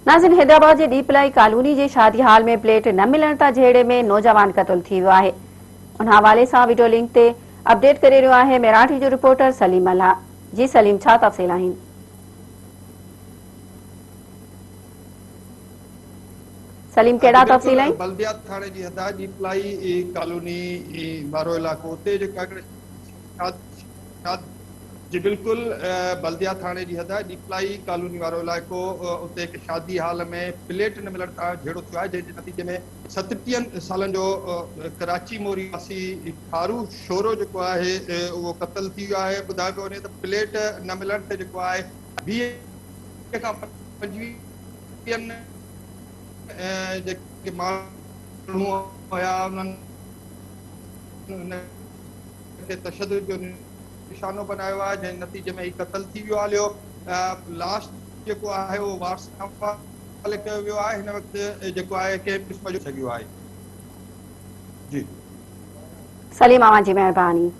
नाज़रीन, हैदराबाद जे डीपलाई कॉलोनी जे शादी हाल में प्लेट न मिलण तां झेड़े में नौजवान क़त्ल थी वियो आहे। उन हवाले सां वीडियो लिंक ते अपडेट करे रहियो आहे मराठी जो रिपोर्टर सलीम अल्ला। जी सलीम, छा तफ़सील आहिनि? सलीम, कहिड़ा तफ़सील आहिनि? बल्दियात थाणे जी हद आहे डीपलाई कॉलोनी वारो इलाइक़ो, उते जेका जी बिल्कुल बल्दियात थाणे जी हद आहे डीपलाई कॉलोनी वारो इलाइक़ो, उते हिकु शादी हाल में प्लेट न मिलण तां झेड़ो थियो आहे, जंहिंजे नतीजे में 37 सालनि जो कराची मोरी वासी फारू शोरो जेको आहे उहो क़त्ल थी वियो आहे। ॿुधायो पियो वञे त प्लेट न मिलण ते जेको आहे 20 खां 25 जेके माण्हू हुया उन्हनि खे तशद्दुद जो निशानो बनायो आहे, जंहिं नतीजे में ही क़त्ल थी वियो आहे। लाश जेको आहे उहो वारस खां हवाले कयो वियो आहे। हिन वक़्तु जेको आहे कंहिं क़िस्म जो सघियो आहे। जी सलीम, अवां जी महिरबानी।